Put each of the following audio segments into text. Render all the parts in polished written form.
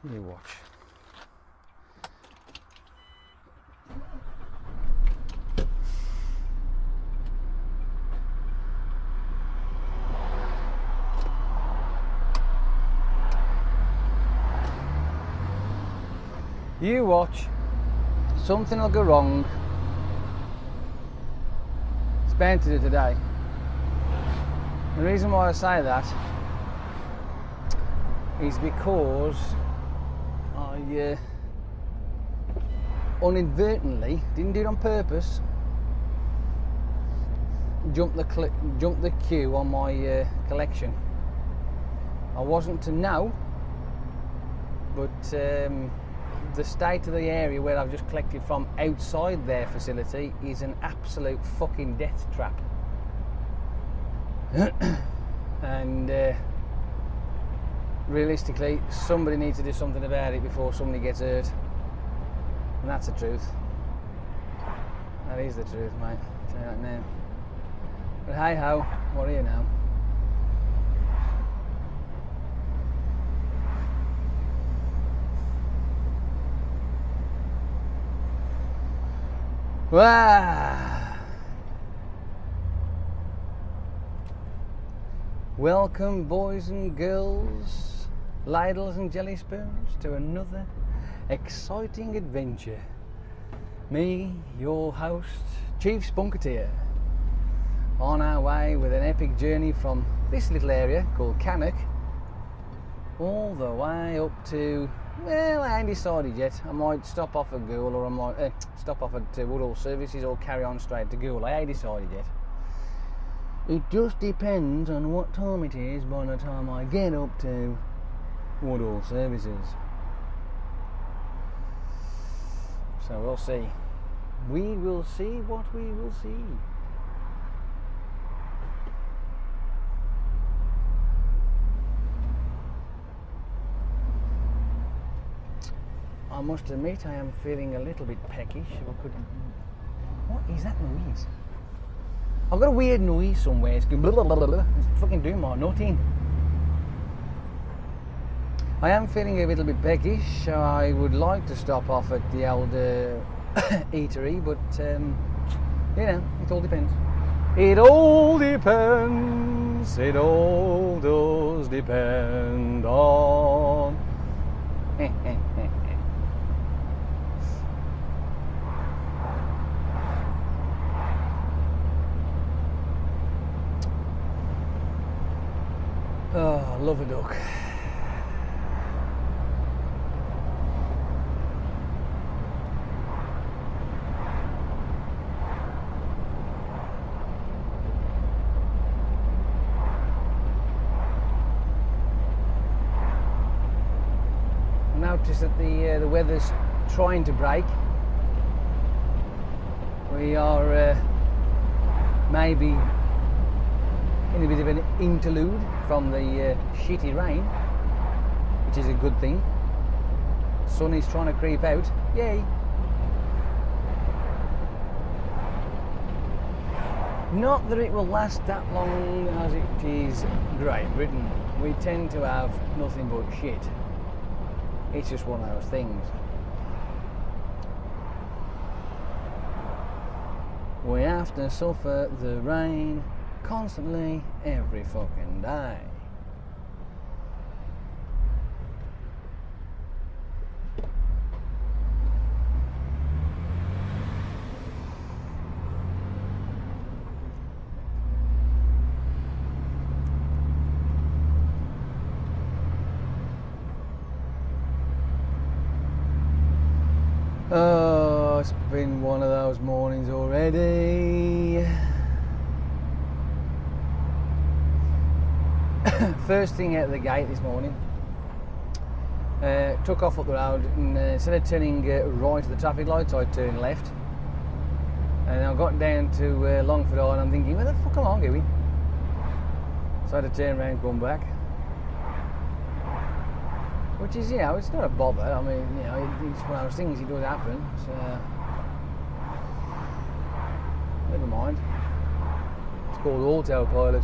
You watch. You watch. Something will go wrong. It's bound to do today. The reason why I say that is because I uninadvertently, didn't do it on purpose, jumped the queue on my collection. I wasn't to know, but the state of the area where I've just collected from outside their facility is an absolute fucking death trap. And realistically, somebody needs to do something about it before somebody gets hurt. And that's the truth. That is the truth, mate. I'll tell you that now. But hey ho, what are you now? Wow. Welcome, boys and girls, ladles and jelly spoons, to another exciting adventure. Me, your host, Chief Spunketeer, on our way with an epic journey from this little area called Cannock all the way up to, well, I ain't decided yet. I might stop off at Goole, or I might stop off at Woodhall Services, or carry on straight to Goole. I ain't decided yet. It just depends on what time it is by the time I get up to Woodhall Services. So we'll see. We will see what we will see. I must admit I am feeling a little bit peckish. What is that noise? I've got a weird noise somewhere. It's going blah, blah, blah, blah. It's fucking doing my nut in. I am feeling a little bit peckish, so I would like to stop off at the old eatery, but you know, it all depends. It all depends. It all does depend on. Oh, love a duck. I noticed that the weather's trying to break. We are maybe in a bit of an interlude from the shitty rain, which is a good thing. Sun is trying to creep out. Yay! Not that it will last that long as it is Great Britain. We tend to have nothing but shit. It's just one of those things. We have to suffer the rain constantly, every fucking day. Oh, it's been one of those mornings already. First thing out of the gate this morning, took off up the road, and instead of turning right at the traffic lights, I turned left. And I got down to Longford Eye, and I'm thinking, where the fuck am I going? So I had to turn around and come back. Which is, you know, it's not a bother. I mean, you know, it's one of those things, it does happen. So, never mind. It's called autopilot.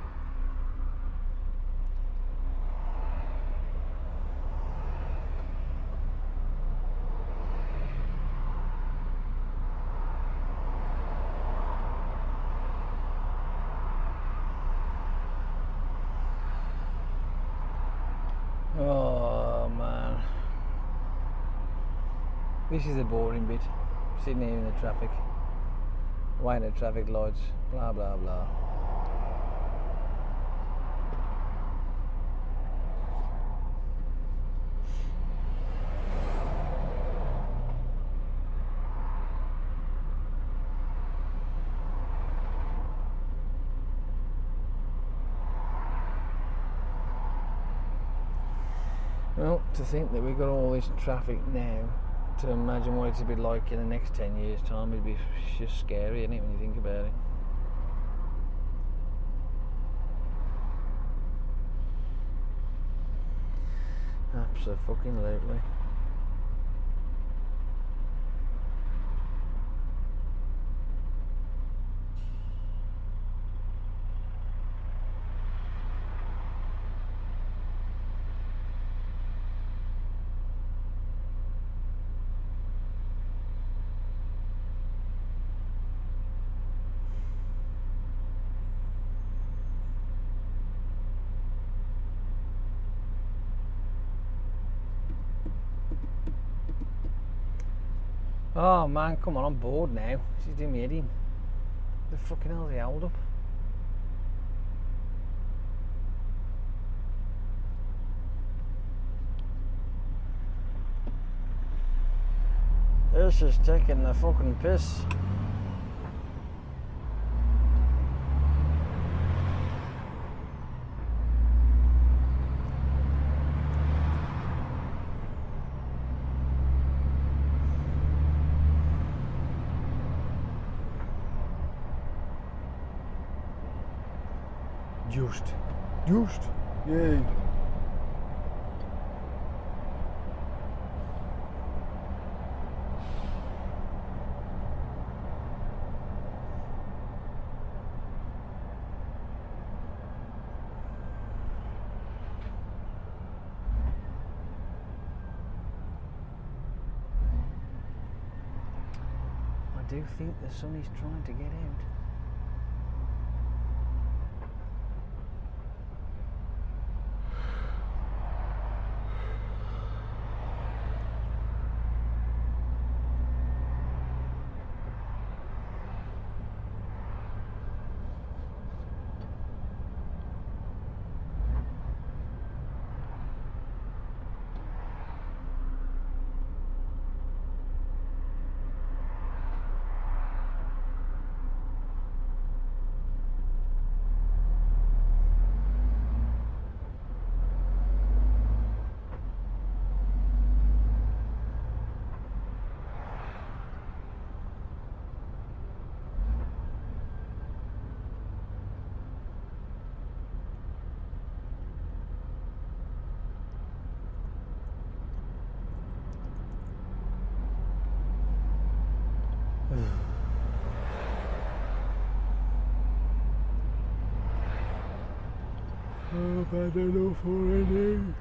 This is the boring bit. Sitting here in the traffic, waiting at traffic lights, blah blah blah. Well, to think that we've got all this traffic now, to imagine what it's a bit like in the next 10 years' time, it'd be just scary, isn't it, when you think about it? Abso-fucking-lutely. Oh man, come on, I'm bored now. She's doing me head in. The fucking hell's he hold up? This is taking the fucking piss. Just, yay. I do think the sun is trying to get out. I've had enough already.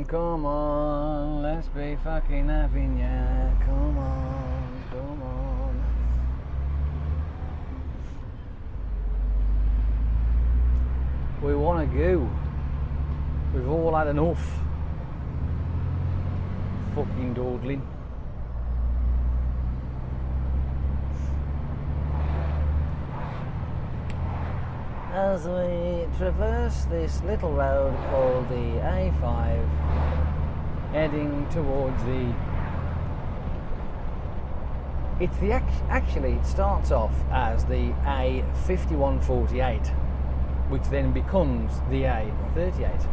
Come on, let's be fucking having ya. Come on. We want to go. We've all had enough. Fucking dawdling. As we traverse this little road called the A5, heading towards actually it starts off as the A5148, which then becomes the A38.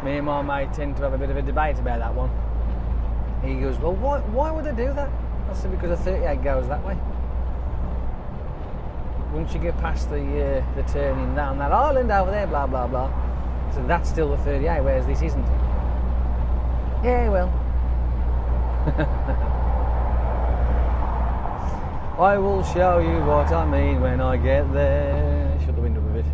Me and my mate tend to have a bit of a debate about that one. He goes, well, why would they do that? I said, because the 38 goes that way. Once you get past the turning down that island over there, blah blah blah, so that's still the 38, whereas this isn't. Yeah, well, I will show you what I mean when I get there. Shut the window a bit.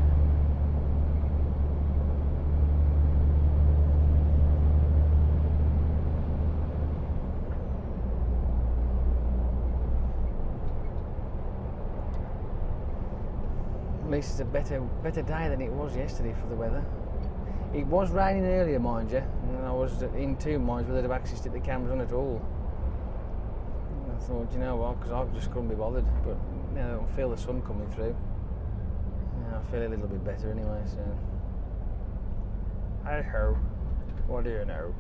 At least it's a better day than it was yesterday for the weather. It was raining earlier, mind you, and I was in two minds whether to actually stick the cameras on at all. And I thought, you know what, because I just couldn't be bothered, but you know, I don't feel the sun coming through. Yeah, I feel a little bit better anyway, so. Hey ho, what do you know?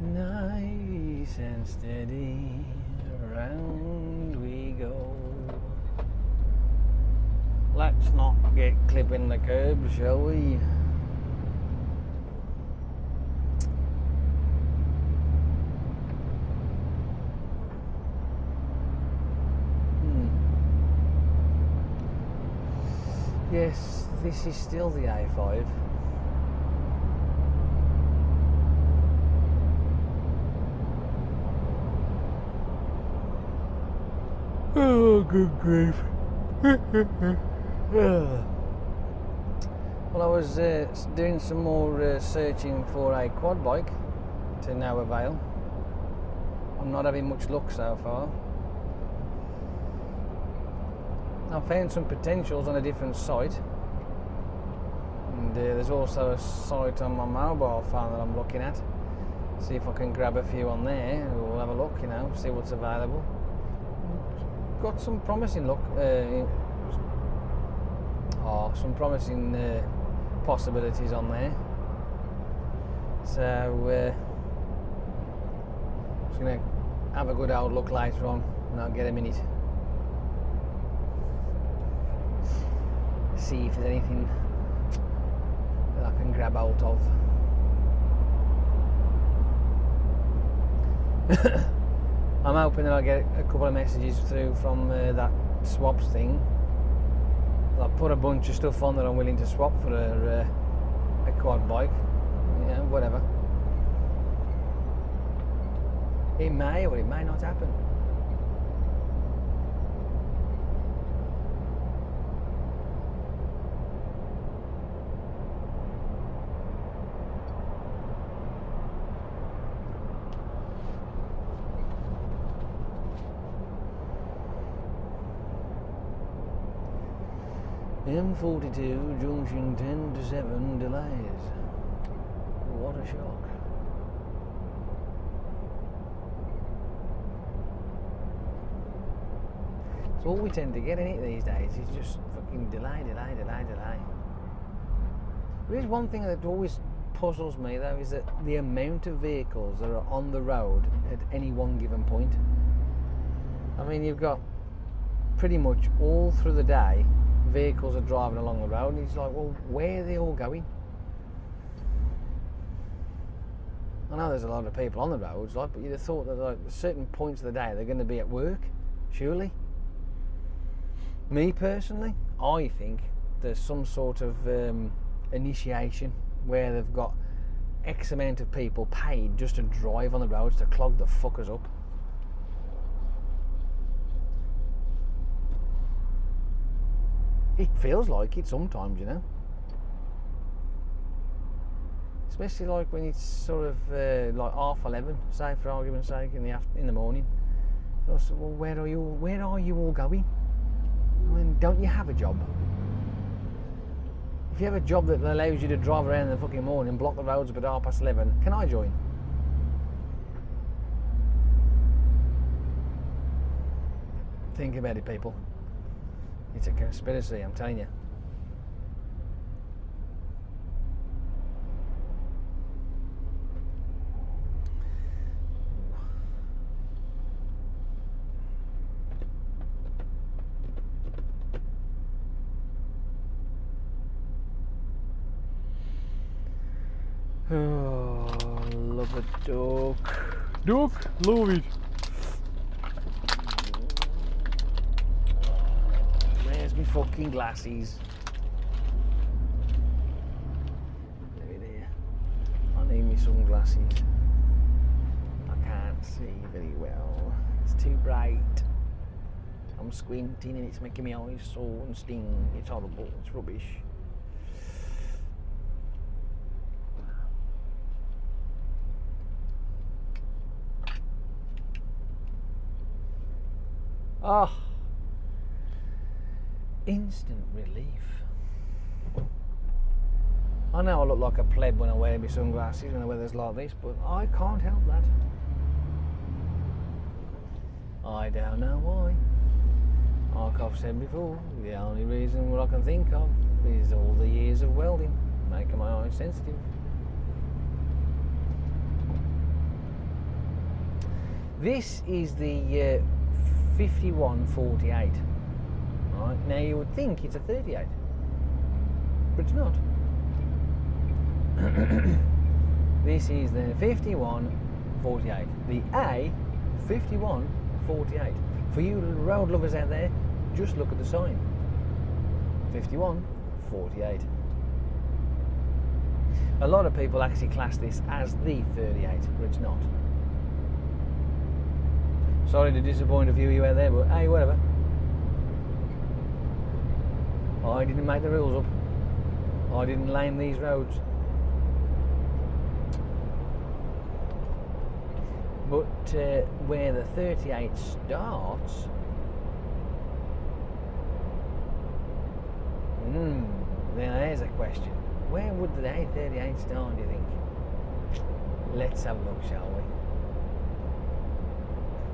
Nice and steady, round we go. Let's not get clipping the curb, shall we? Yes, this is still the A5. Oh, good grief. Well, I was doing some more searching for a quad bike to no avail. I'm not having much luck so far. I found some potentials on a different site, and there's also a site on my mobile phone that I'm looking at. See if I can grab a few on there. We'll have a look, you know, see what's available. Got some promising look, some promising possibilities on there. So just gonna have a good old look later on, and I'll get a minute. See if there's anything that I can grab hold of. I'm hoping that I'll get a couple of messages through from that swaps thing. I've put a bunch of stuff on that I'm willing to swap for a quad bike. Yeah, whatever. It may or it may not happen. M42 junction 10 to 7 delays. What a shock. It's all we tend to get in it these days. It's just fucking delay. There is one thing that always puzzles me though, is that the amount of vehicles that are on the road at any one given point. I mean, you've got pretty much all through the day vehicles are driving along the road, and it's like, well, where are they all going? I know there's a lot of people on the roads, like, but you'd have thought that like at certain points of the day they're going to be at work, surely. Me personally, I think there's some sort of initiation where they've got X amount of people paid just to drive on the roads to clog the fuckers up. It feels like it sometimes, you know. Especially like when it's sort of like 11:30, say for argument's sake, in the morning. So I said, well, where are you all going? I mean, don't you have a job? If you have a job that allows you to drive around in the fucking morning and block the roads up at 11:30, can I join? Think about it, people. It's a conspiracy, I'm telling you. Oh, love a duck. Duck, love it. Where's my fucking glasses? There it is. I need my sunglasses. I can't see very well. It's too bright. I'm squinting and it's making my eyes sore and sting. It's horrible. It's rubbish. Oh, instant relief. I know I look like a pleb when I wear my sunglasses, when I wear this like this, but I can't help that. I don't know why. Like I've said before, the only reason what I can think of is all the years of welding, making my eyes sensitive. This is the 5148. Right, now you would think it's a 38, but it's not. This is the 5148, the A 5148. For you road lovers out there, just look at the sign. 5148. A lot of people actually class this as the 38, but it's not. Sorry to disappoint a few of you out there, but hey, whatever. I didn't make the rules up. I didn't lane these roads. But where the 38 starts, now there's a question. Where would the A38 start, do you think? Let's have a look, shall we?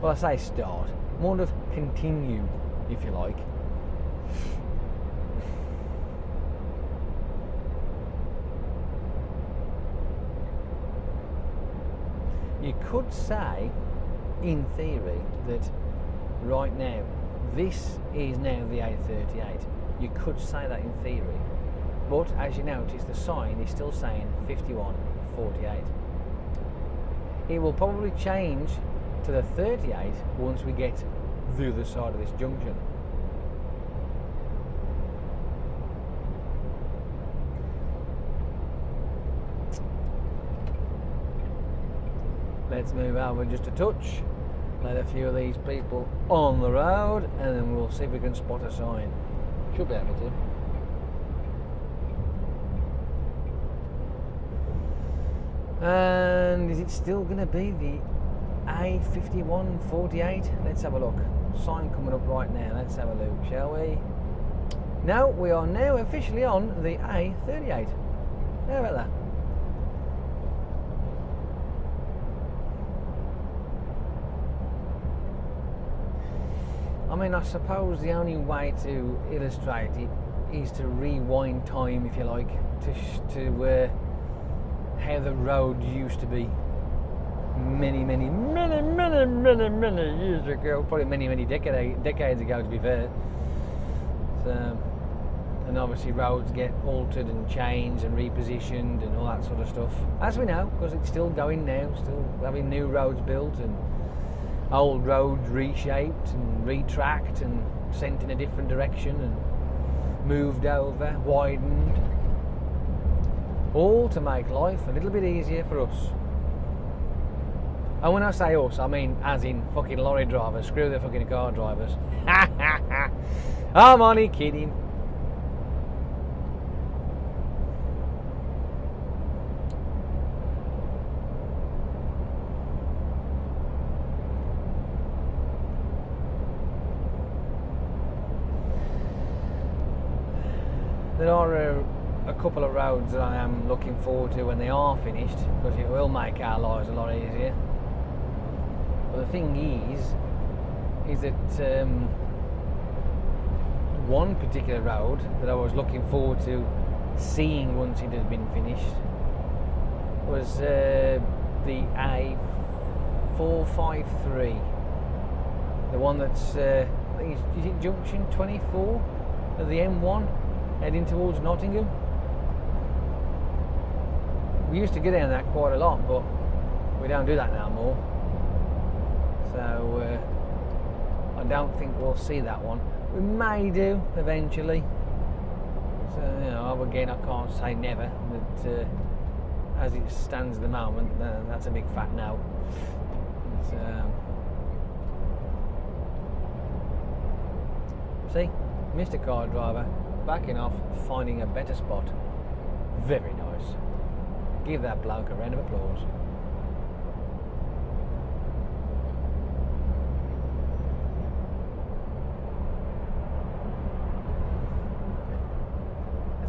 Well, I say start, more of continue, if you like. You could say, in theory, that right now, this is now the A38. You could say that in theory, but as you notice, the sign is still saying 5148. It will probably change to the 38 once we get the other side of this junction. Let's move over just a touch, let a few of these people on the road, and then we'll see if we can spot a sign. Should be able to. And is it still going to be the A5148? Let's have a look. Sign coming up right now. Let's have a look, shall we? No, we are now officially on the A38. How about that? I mean, I suppose the only way to illustrate it is to rewind time, if you like, to how the road used to be many years ago, probably many decades ago, to be fair. So, and obviously roads get altered and changed and repositioned and all that sort of stuff, as we know, because it's still going now, still having new roads built and old roads reshaped and retracked and sent in a different direction and moved over, widened, all to make life a little bit easier for us. And when I say us, I mean as in fucking lorry drivers. Screw the fucking car drivers. I'm only kidding. There are a couple of roads that I am looking forward to when they are finished, because it will make our lives a lot easier. But the thing is that one particular road that I was looking forward to seeing once it had been finished was the A453, the one that's I think is it junction 24 of the M1 heading towards Nottingham. We used to get down that quite a lot, but we don't do that now more, so I don't think we'll see that one. We may do eventually, so you know, again, I can't say never, but as it stands at the moment, that's a big fat no. See, Mr. Car Driver backing off, finding a better spot. Very nice. Give that bloke a round of applause.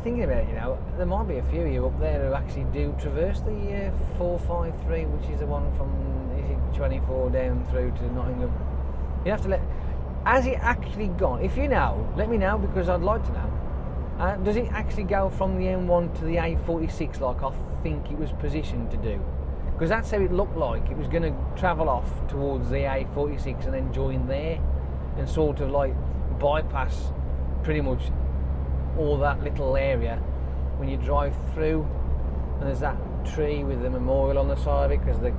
Thinking about it, you know, there might be a few of you up there who actually do traverse the 453, which is the one from, is it 24 down through to Nottingham. You have to let, has it actually gone? If you know, let me know, because I'd like to know. Does it actually go from the M1 to the A46 like I think it was positioned to do? Because that's how it looked like. It was going to travel off towards the A46 and then join there and sort of like bypass pretty much all that little area when you drive through, and there's that tree with the memorial on the side of it, because I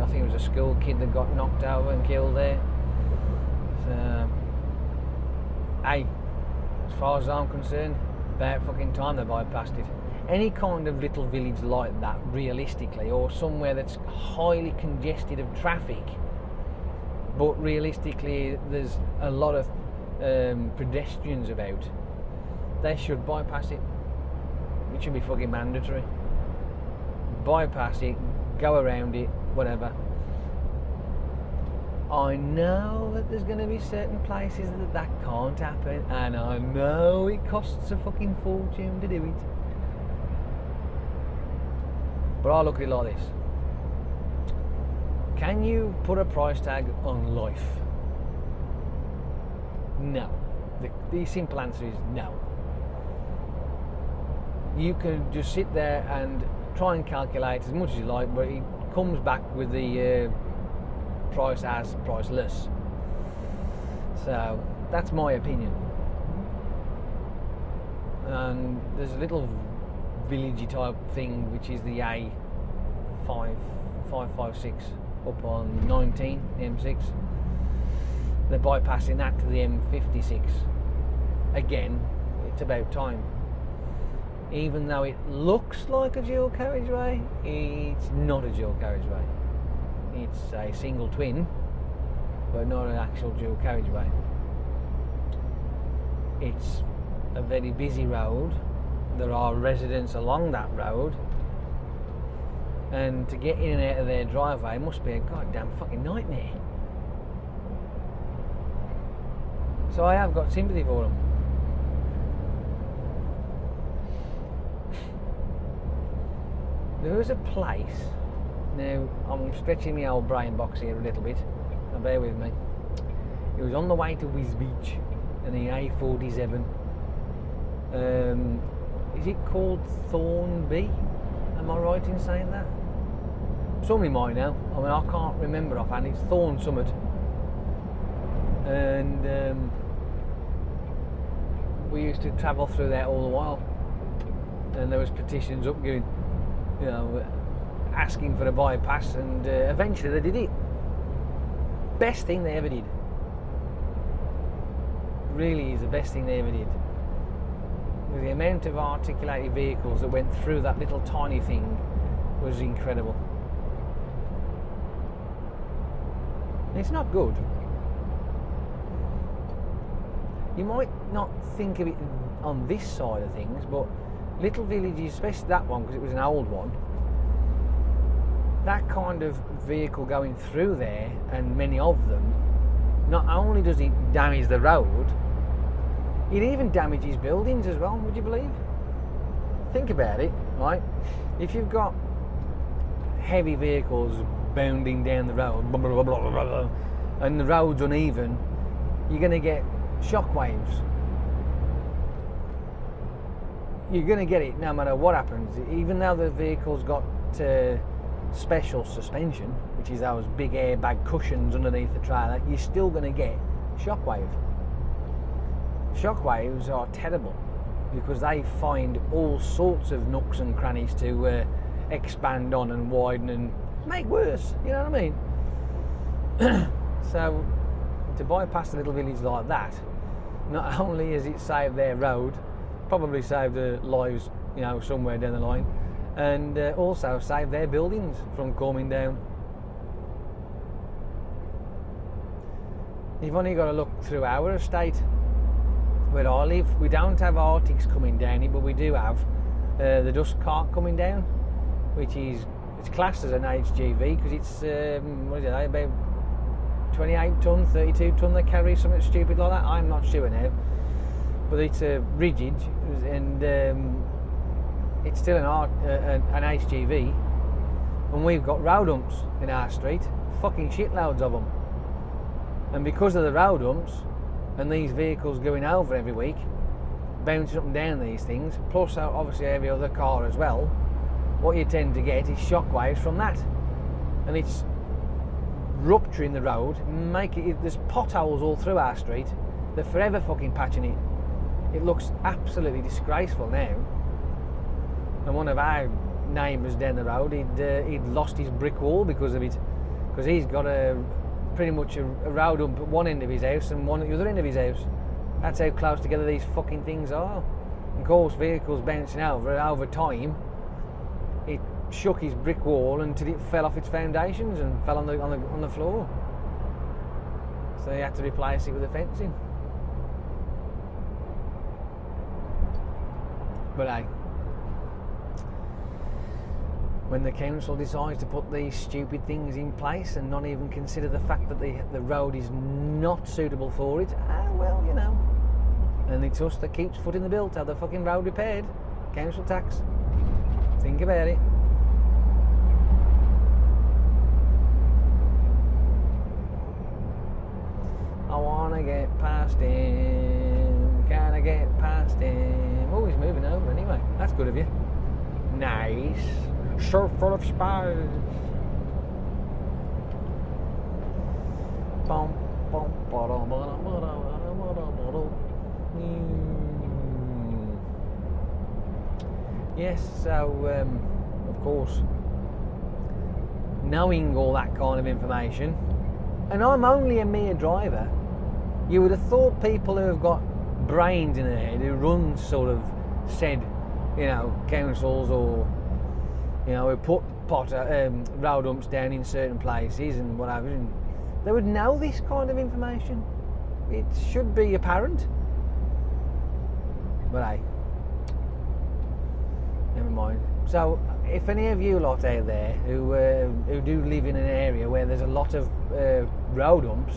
think it was a school kid that got knocked over and killed there. So, hey, as far as I'm concerned, about fucking time they bypassed it. Any kind of little village like that, realistically, or somewhere that's highly congested of traffic, but realistically there's a lot of pedestrians about, they should bypass it. It should be fucking mandatory. Bypass it, go around it, whatever. I know that there's going to be certain places that can't happen, and I know it costs a fucking fortune to do it. But I look at it like this. Can you put a price tag on life? No. The simple answer is no. You can just sit there and try and calculate as much as you like, but it comes back with the price as priceless. So that's my opinion. And there's a little villagey type thing which is the A556 up on 19, the M6. They're bypassing that to the M56. Again, it's about time. Even though it looks like a dual carriageway, it's not a dual carriageway. It's a single twin, but not an actual dual carriageway. It's a very busy road. There are residents along that road, and to get in and out of their driveway must be a goddamn fucking nightmare. So I have got sympathy for them. There was a place, now I'm stretching my old brain box here a little bit, now bear with me. It was on the way to Wisbech and the A47. Is it called Thornby? Am I right in saying that? Somebody might know. I mean, I can't remember offhand. It's Thorn Summit. And we used to travel through there all the while. And there was petitions up going, you know, asking for a bypass, and eventually they did it. Best thing they ever did. Really is the best thing they ever did. Because the amount of articulated vehicles that went through that little tiny thing was incredible. It's not good. You might not think of it on this side of things, but little villages, especially that one because it was an old one, that kind of vehicle going through there, and many of them, not only does it damage the road, it even damages buildings as well, would you believe? Think about it, right? If you've got heavy vehicles bounding down the road, blah, blah, blah, blah, blah, and the road's uneven, you're going to get shock waves. you're going to get it no matter what happens. Even though the vehicle's got special suspension, which is those big airbag cushions underneath the trailer, you're still going to get shockwave. Shockwaves are terrible because they find all sorts of nooks and crannies to expand on and widen and make worse, you know what I mean? So to bypass a little village like that, not only has it saved their road, probably saved their lives, you know, somewhere down the line, and also saved their buildings from coming down. You've only got to look through our estate where I live. We don't have Arctics coming down here, but we do have the dust cart coming down, which is, it's classed as an HGV because it's what is it, about 28 ton, 32 ton they carry, something stupid like that. I'm not sure now, but it's rigid, and it's still an HGV, and we've got road humps in our street, fucking shitloads of them. And because of the road humps and these vehicles going over every week, bouncing up and down these things, plus obviously every other car as well, what you tend to get is shockwaves from that, and it's rupturing the road, there's potholes all through our street. They're forever fucking patching it. It looks absolutely disgraceful now. And one of our neighbours down the road, he'd lost his brick wall because of it, because he's got pretty much a road hump at one end of his house and one at the other end of his house. That's how close together these fucking things are. And of course, vehicles bouncing over time, it shook his brick wall until it fell off its foundations and fell on the floor. So he had to replace it with a fencing. But hey, when the council decides to put these stupid things in place and not even consider the fact that the road is not suitable for it, well, you know. And it's us that keeps footing the bill to have the fucking road repaired. Council tax. Think about it. I wanna get past him. Can I get past him? Oh, he's moving over anyway. That's good of you. Nice. So full of spies. Yes, so of course, knowing all that kind of information, and I'm only a mere driver, you would have thought people who have got brains in their head, who run sort of said, you know, councils or, you know, who put road humps down in certain places and whatever, and they would know this kind of information. It should be apparent. But hey, never mind. So, if any of you lot out there who do live in an area where there's a lot of road humps,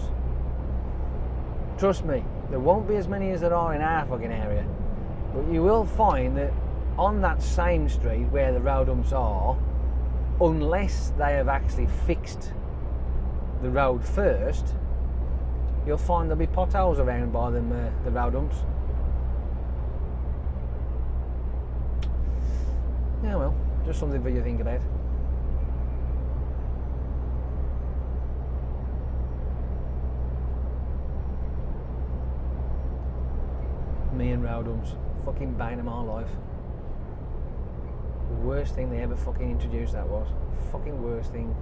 trust me, there won't be as many as there are in our fucking area. But you will find that on that same street where the road humps are, unless they have actually fixed the road first, you'll find there'll be potholes around by them, the road humps. Yeah, well, just something for you to think about. Me and road humps, fucking bane of my life. Worst thing they ever fucking introduced, that was. Fucking worst thing.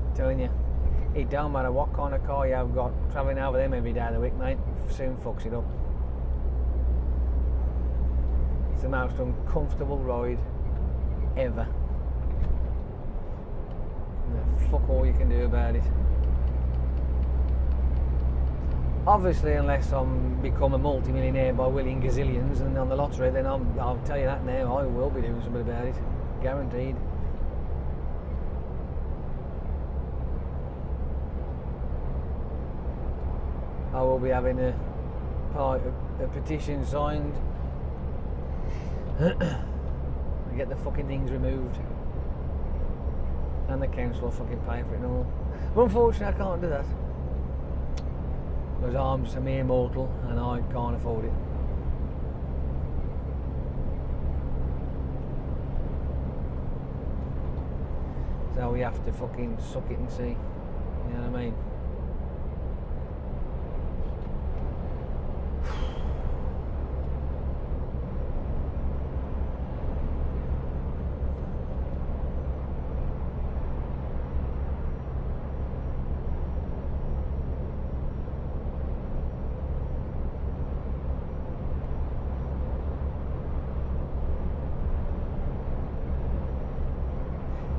I'm telling you, it don't matter what kind of car you've got, travelling over them every day of the week, mate, soon fucks it up. It's the most uncomfortable ride ever. And fuck all you can do about it. Obviously, unless I'm become a multi-millionaire by winning gazillions and on the lottery, then I'll tell you that now, I will be doing something about it. Guaranteed. I will be having a petition signed to get the fucking things removed, and the council will fucking pay for it and all. But unfortunately, I can't do that because I'm just a mere mortal and I can't afford it. So we have to fucking suck it and see. You know what I mean?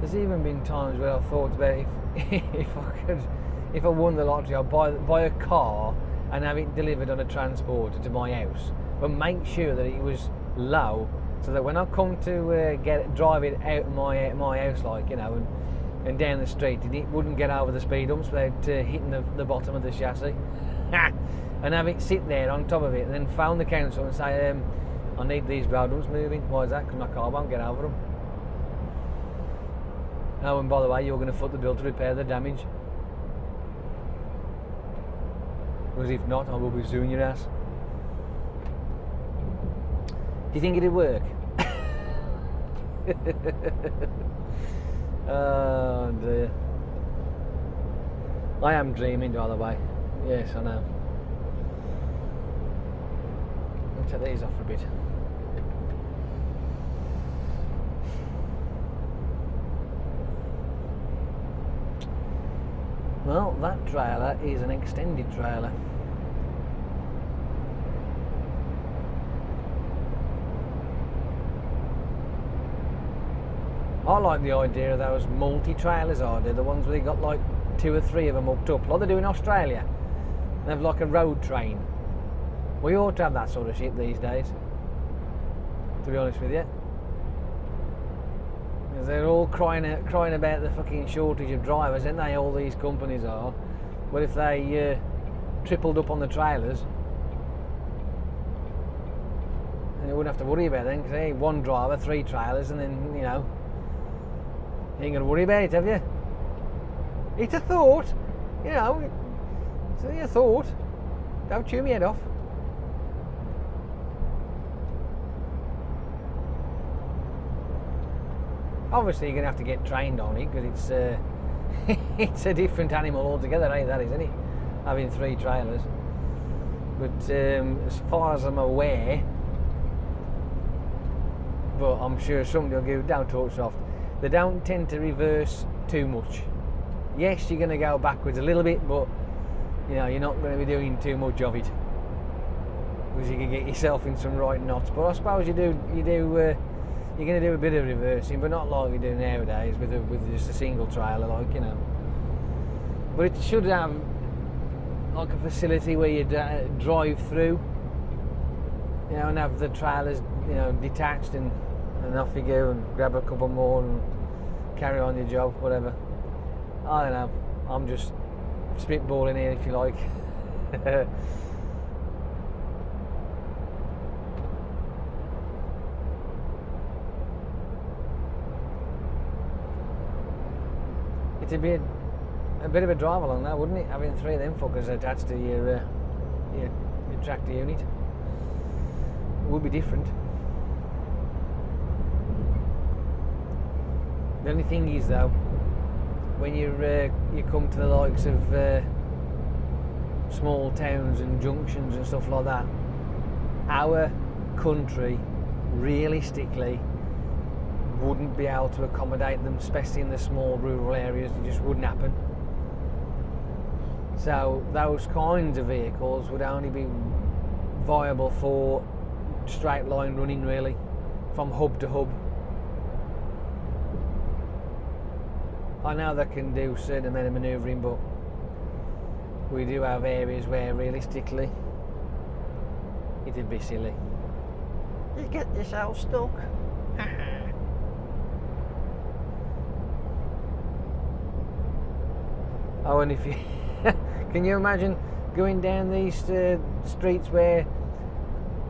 There's even been times where I thought about if I won the lottery, I'd buy a car and have it delivered on a transporter to my house, but make sure that it was low, so that when I come to drive it out of my house, like, you know, and down the street, it wouldn't get over the speed humps without hitting the bottom of the chassis, and have it sit there on top of it, and then phone the council and say, I need these road humps moving. Why is that? Because my car won't get over them. Oh, and by the way, you're going to foot the bill to repair the damage. Because if not, I will be suing your ass. Do you think it'd work? Oh dear. I am dreaming, by the way. Yes, I know. I'll take these off for a bit. Well, that trailer is an extended trailer. I like the idea of those multi-trailers, I do, the ones where they got like 2 or 3 of them hooked up, like they do in Australia. They have like a road train. We ought to have that sort of shit these days, to be honest with you. Because they're all crying about the fucking shortage of drivers, aren't they? All these companies are. But if they tripled up on the trailers, then you wouldn't have to worry about it. Because hey, 1 driver, 3 trailers, and then, you know, you ain't going to worry about it, have you? It's a thought, you know. It's only a thought. Don't chew me head off. Obviously, you're going to have to get trained on it, because it's it's a different animal altogether, ain't that, isn't it? Having 3 trailers. But as far as I'm aware, but I'm sure somebody will go, don't talk soft. They don't tend to reverse too much. Yes, you're going to go backwards a little bit, but you know, you're not going to be doing too much of it, because you can get yourself in some right knots. But I suppose you're going to do a bit of reversing, but not like we do nowadays with just a single trailer, like, you know. But it should have like a facility where you drive through, you know, and have the trailers, you know, detached, and off you go and grab a couple more and carry on your job, whatever. I don't know. I'm just spitballing here, if you like. It'd be a bit of a drive along now, wouldn't it? Having 3 of them fuckers attached to your tractor unit. It would be different. The only thing is, though, when you come to the likes of small towns and junctions and stuff like that, our country realistically wouldn't be able to accommodate them, especially in the small rural areas. It just wouldn't happen. So those kinds of vehicles would only be viable for straight line running, really, from hub to hub. I know they can do a certain amount of manoeuvring, but we do have areas where realistically it'd be silly. You get yourself stuck. Oh, and if you can you imagine going down these streets where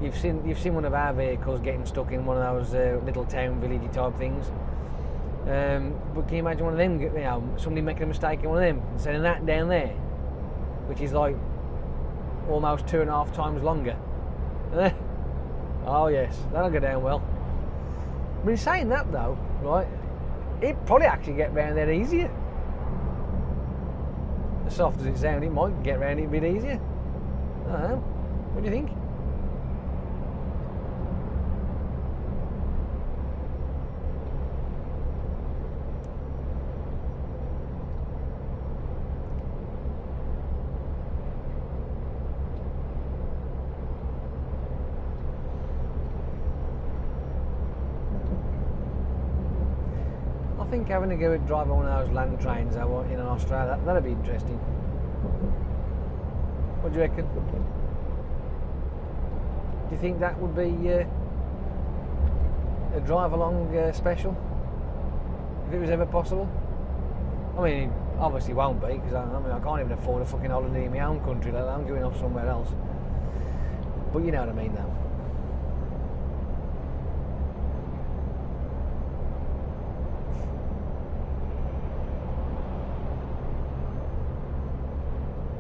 you've seen one of our vehicles getting stuck in one of those little town villagey type things. But can you imagine one of them, you know, somebody making a mistake in one of them and sending that down there, which is like almost 2.5 times longer? Oh yes, that'll go down well. But in saying that though, right, it'd probably actually get round there easier. As soft as it sounds, it might get round it a bit easier. I don't know. What do you think? I think having to go and drive one of those land trains in Australia, that'd be interesting. What do you reckon? Do you think that would be a drive-along special? If it was ever possible? I mean, it obviously won't be, because I can't even afford a fucking holiday in my own country, let alone going off somewhere else. But you know what I mean, though.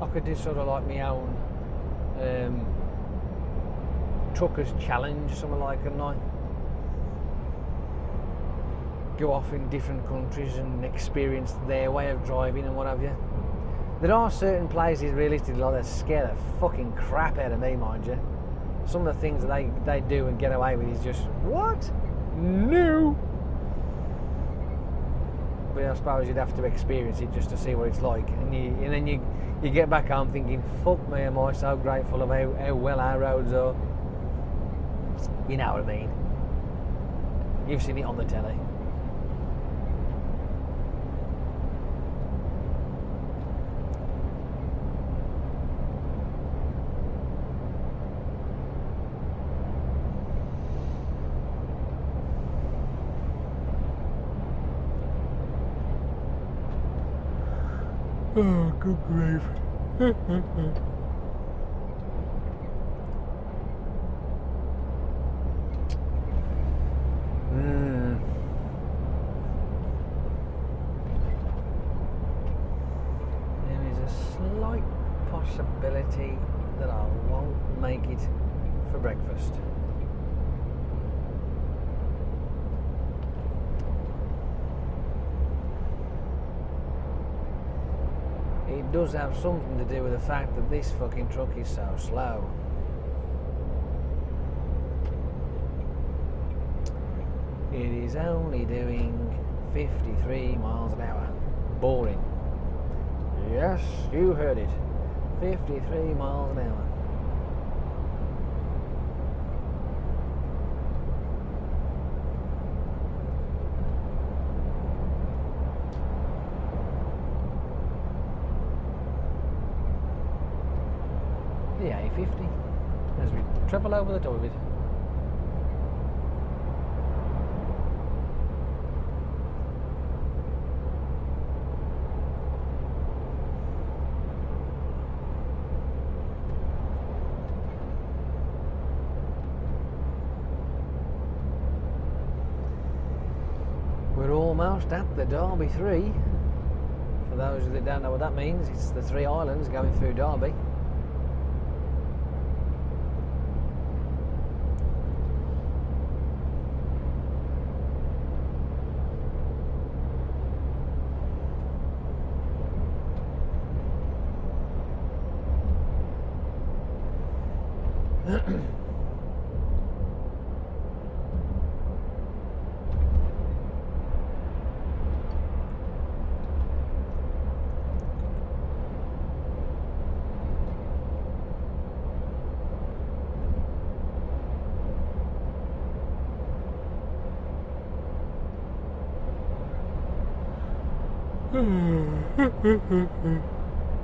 I could do sort of like my own truckers challenge, something like, and like go off in different countries and experience their way of driving and what have you. There are certain places realistically like that scare the fucking crap out of me, mind you. Some of the things that they do and get away with is just, what? No! But I suppose you'd have to experience it just to see what it's like, and then you get back home thinking, fuck me, am I so grateful of how well our roads are. You know what I mean. You've seen it on the telly. Oh, good grief. There is a slight possibility that I won't make it for breakfast. It does have something to do with the fact that this fucking truck is so slow. It is only doing 53 miles an hour. Boring. Yes, you heard it. 53 miles an hour. The A50 as we travel over the top of it. We're almost at the Derby 3. For those that don't know what that means, it's the 3 islands going through Derby.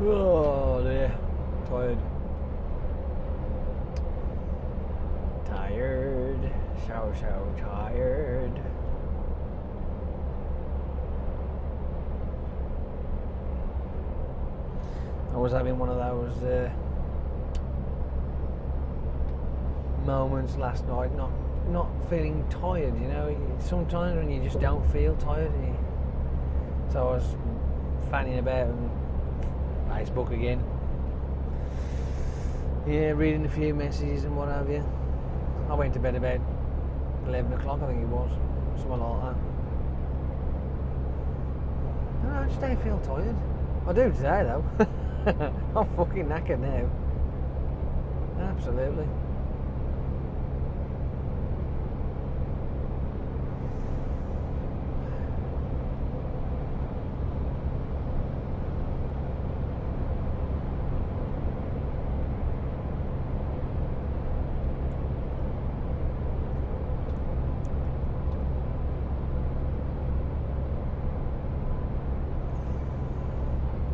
Oh dear, tired. Tired, so tired. I was having one of those moments last night, not feeling tired, you know. Sometimes when you just don't feel tired, so I was fanning about on Facebook again. Yeah, reading a few messages and what have you. I went to bed about 11 o'clock, I think it was. Something like that. I just don't feel tired. I do today though. I'm fucking knackered now. Absolutely.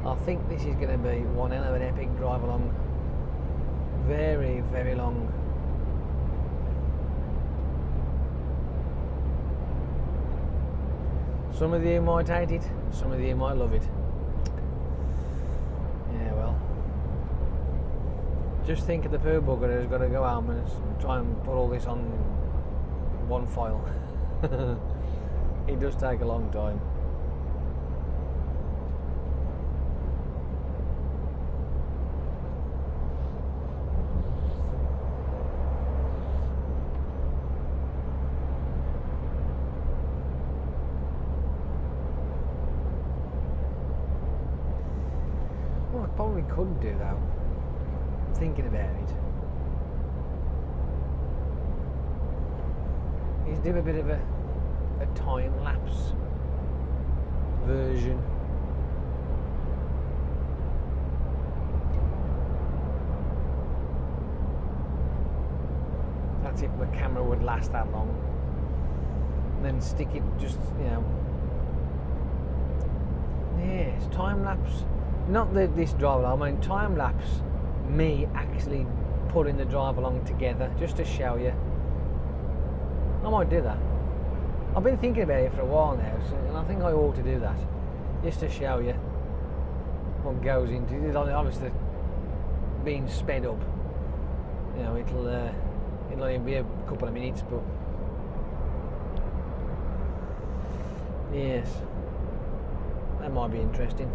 I think this is going to be one hell of an epic drive along. Very, very long. Some of you might hate it, some of you might love it. Yeah, well. Just think of the poor bugger who's got to go home and try and put all this on one file. It does take a long time. What I probably could do though, thinking about it, is do a bit of a time-lapse version. That's if my camera would last that long. And then stick it just, you know. Yes, time-lapse. Not this drive along, I mean time-lapse me actually putting the drive along together, just to show you. I might do that. I've been thinking about it for a while now, and I think I ought to do that, just to show you what goes into it. Obviously, being sped up, you know, it'll only be a couple of minutes, but yes, that might be interesting.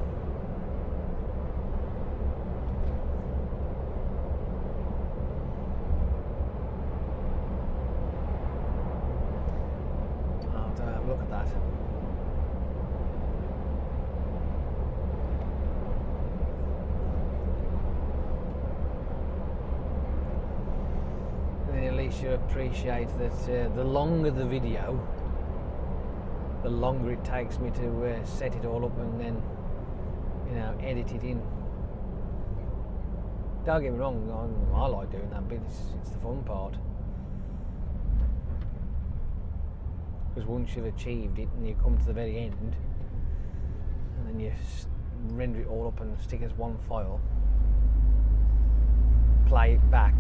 Look at that. And then at least you appreciate that the longer the video, the longer it takes me to set it all up and then, you know, edit it in. Don't get me wrong, I like doing that bit, it's the fun part. Because once you've achieved it and you come to the very end and then you render it all up and stick as one file, play it back,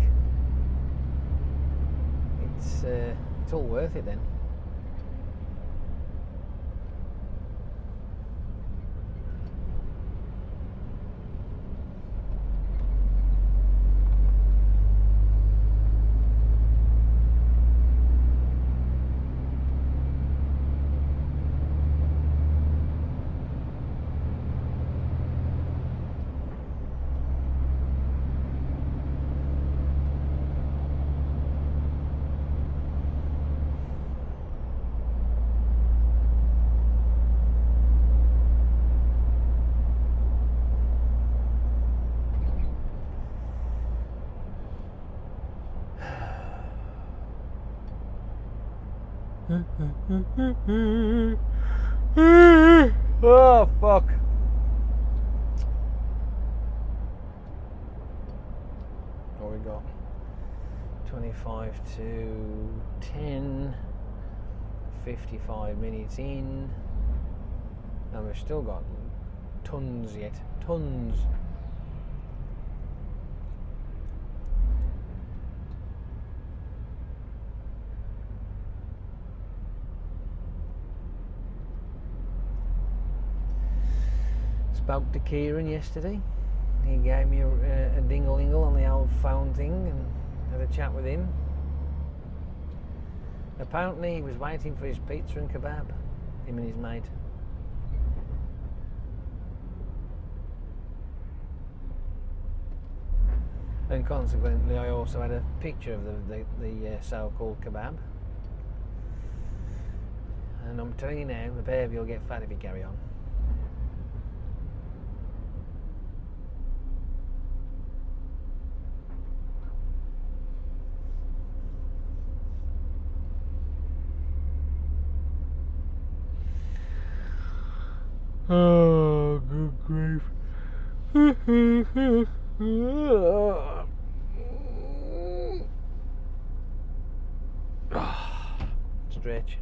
it's all worth it then. Oh fuck. What we got? 25 to 10, 55 minutes in, and we've still got tons yet, tons. Spoke to Kieran yesterday. He gave me a dingle-ingle on the old phone thing and had a chat with him. Apparently he was waiting for his pizza and kebab, him and his mate. And consequently I also had a picture of the so-called kebab. And I'm telling you now, the pair of you will get fat if you carry on. Oh, good grief. Stretch.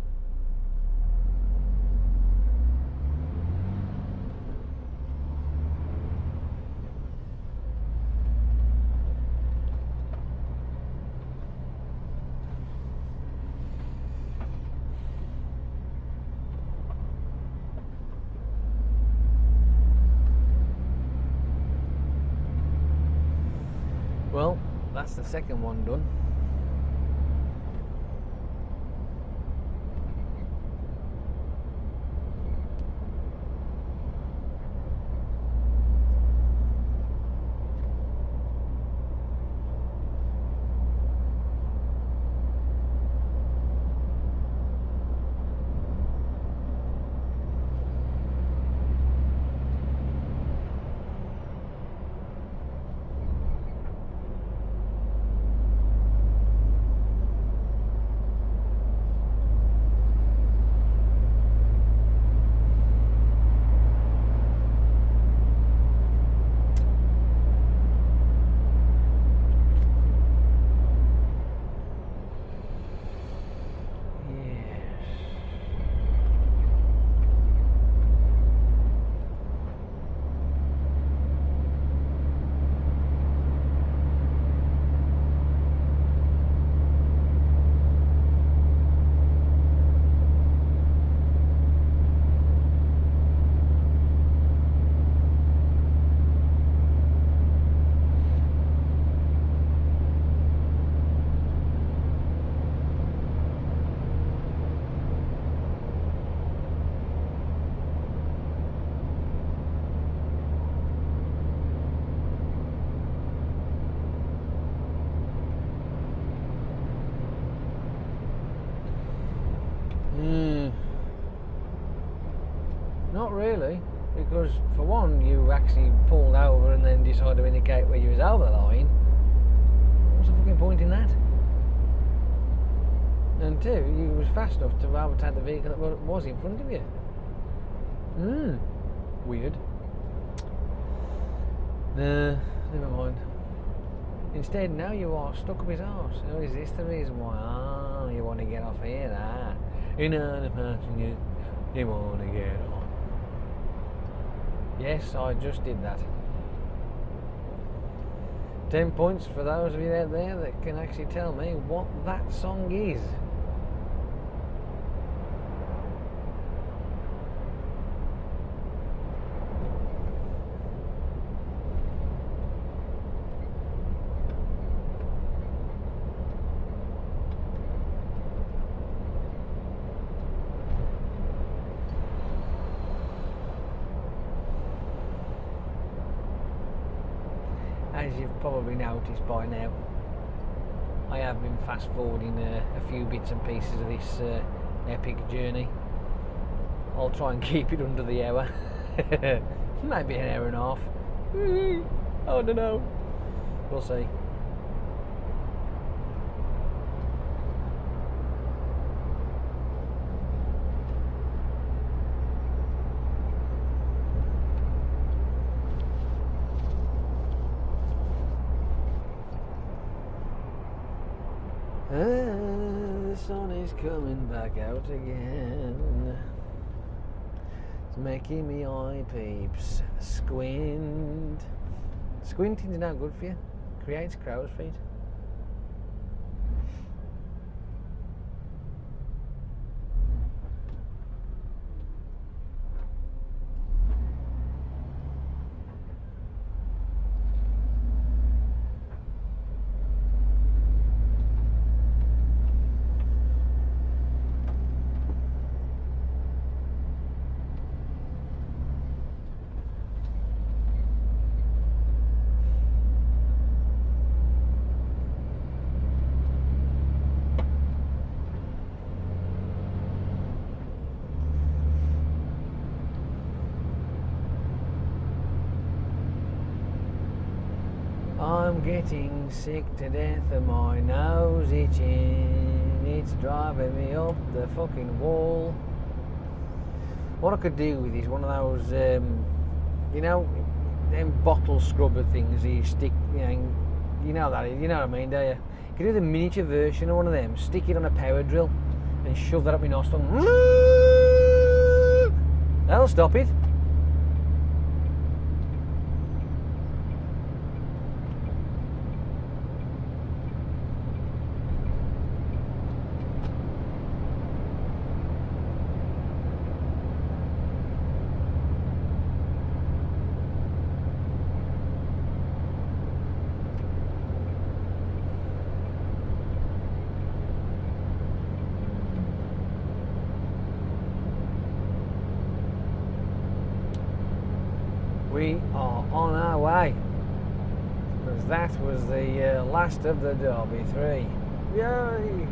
Well, that's the second one done. Not really, because for one, you actually pulled over and then decided to indicate where you was over the line. What's the fucking point in that? And two, you was fast enough to overtake the vehicle that was in front of you. Weird. Nah, never mind. Instead, now you are stuck up his arse. Oh, is this the reason why? Ah, you want to get off here, ah. You know the passenger, you want to get off. Yes, I just did that. 10 points for those of you out there that can actually tell me what that song is. As you've probably noticed by now, I have been fast forwarding a few bits and pieces of this epic journey. I'll try and keep it under the hour. Maybe an hour and a half. I don't know. We'll see. The sun is coming back out again. It's making me eye peeps squint. Squinting's not good for you. Creates crow's feet. I'm getting sick to death and my nose itching. It's driving me up the fucking wall. what I could do with is one of those, you know, them bottle scrubber things that you stick, you know what I mean, do you? You could do the miniature version of one of them, stick it on a power drill and shove that up my nostril. That'll stop it. We are on our way, because that was the last of the Derby 3. Yay!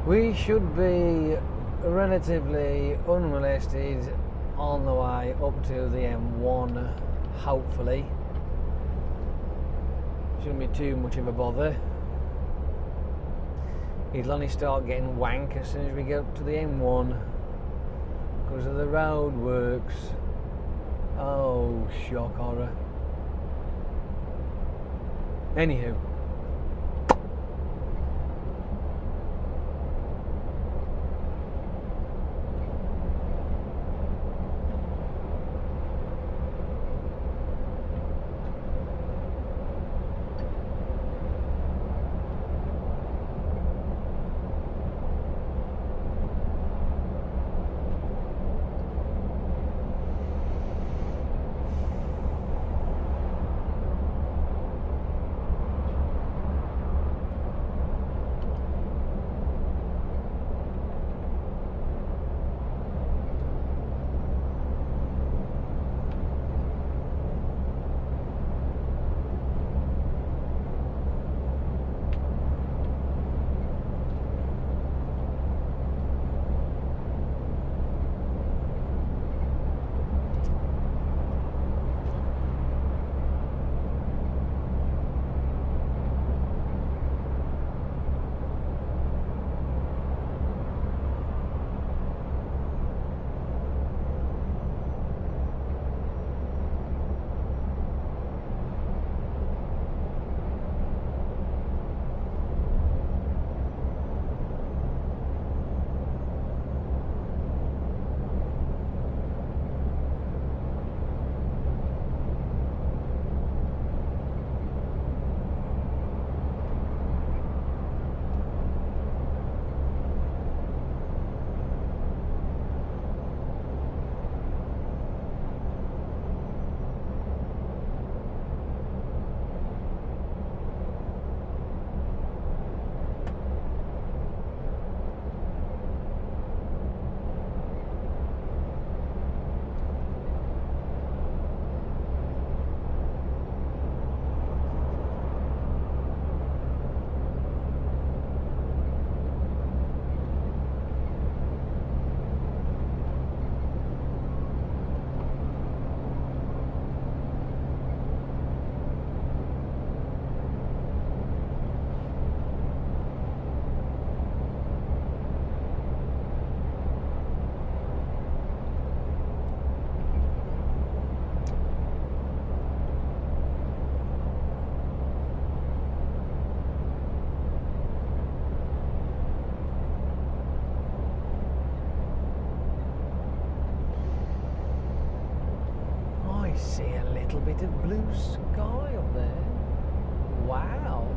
We should be relatively unmolested on the way up to the M1. Hopefully, shouldn't be too much of a bother. It'll only start getting wank as soon as we get up to the M1 because of the road works. Oh, shock horror. Anywho, see a little bit of blue sky up there. Wow.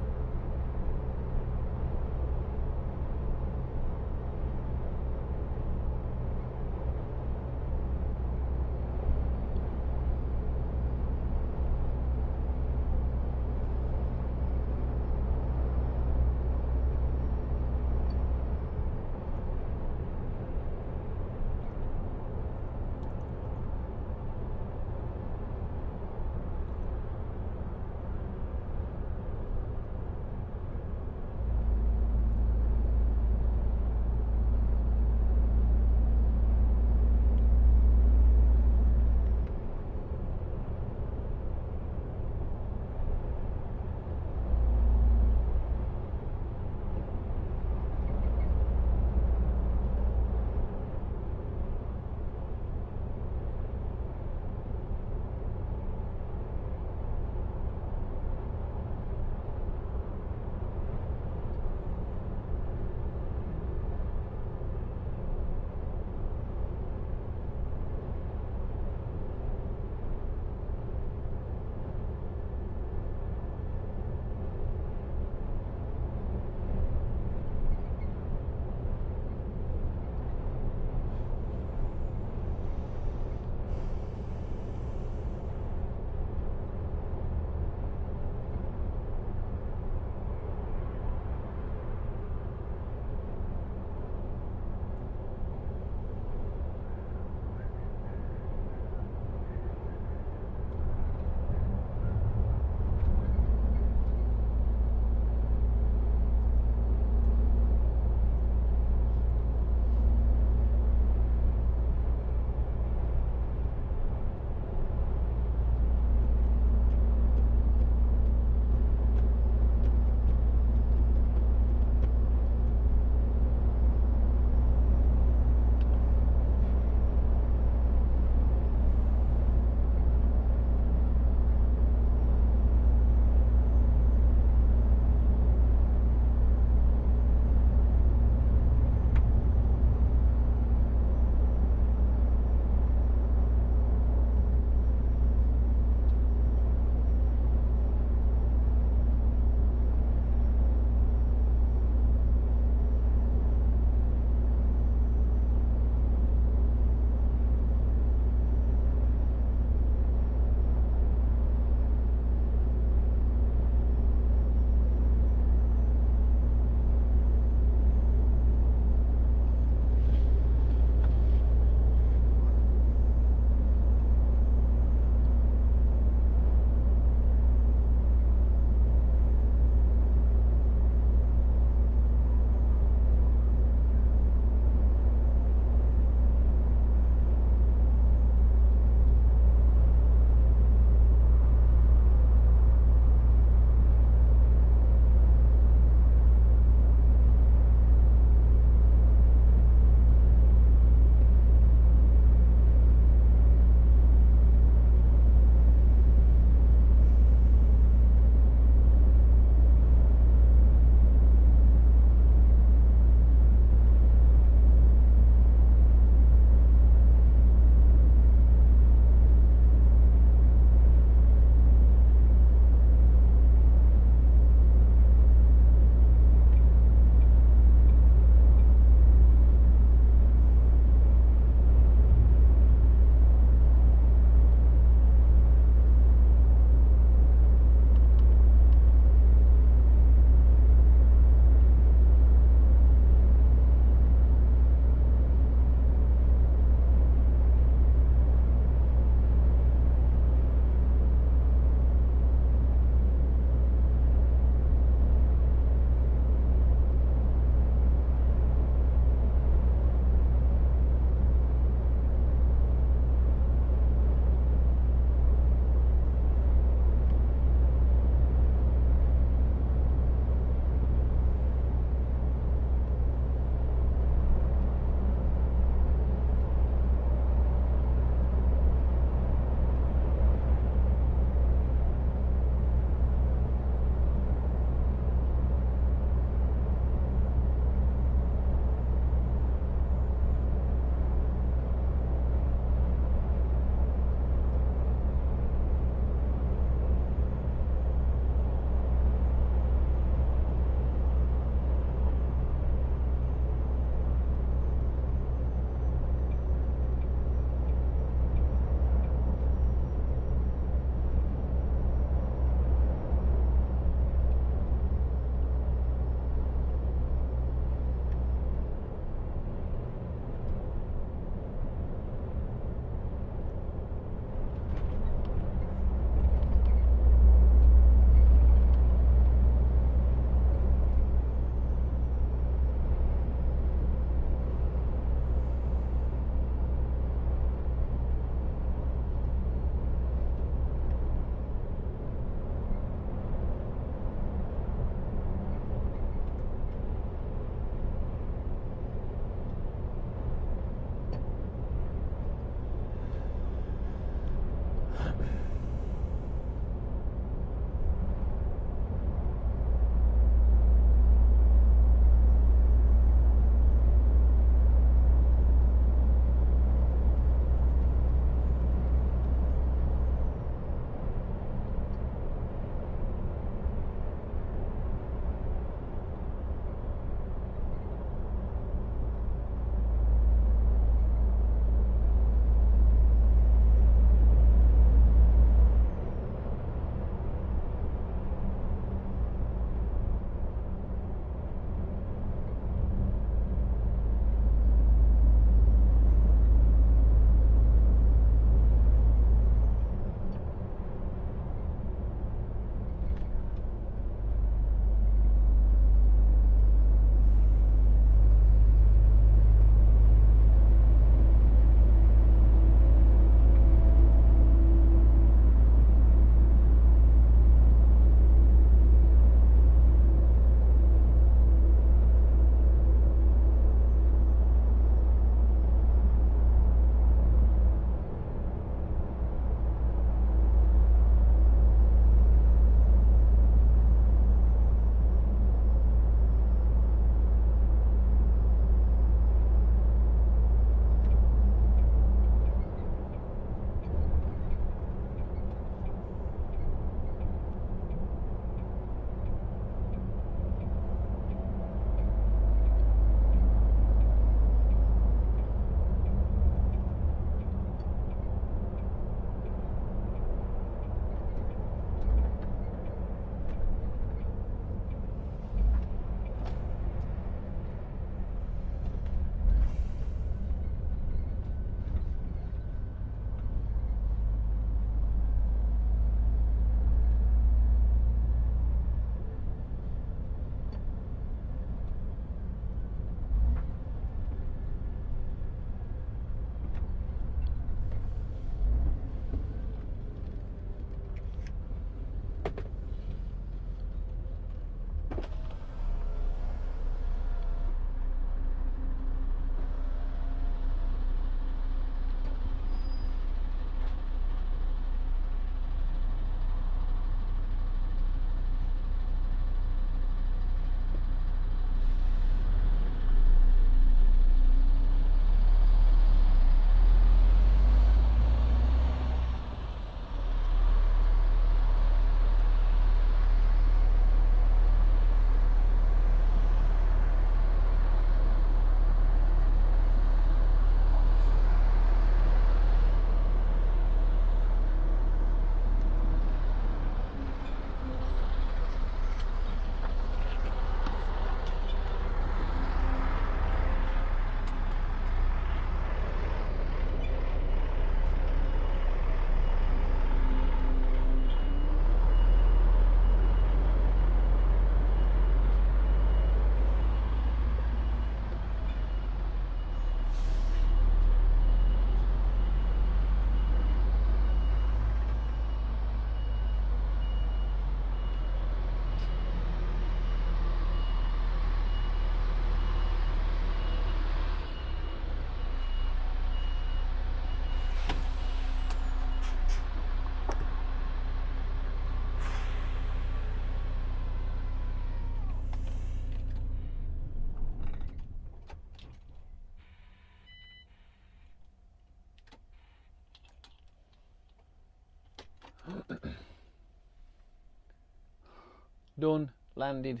done, landed.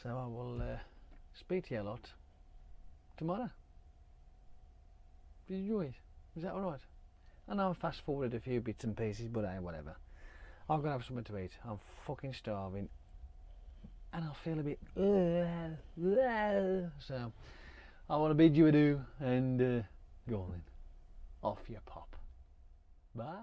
So I will speak to you a lot tomorrow. Did you enjoy it? Is that alright? I know I fast forwarded a few bits and pieces, but hey, whatever. I've got to have something to eat. I'm fucking starving. And I feel a bit... So, I want to bid you adieu and go on then. Off you pop. Bye.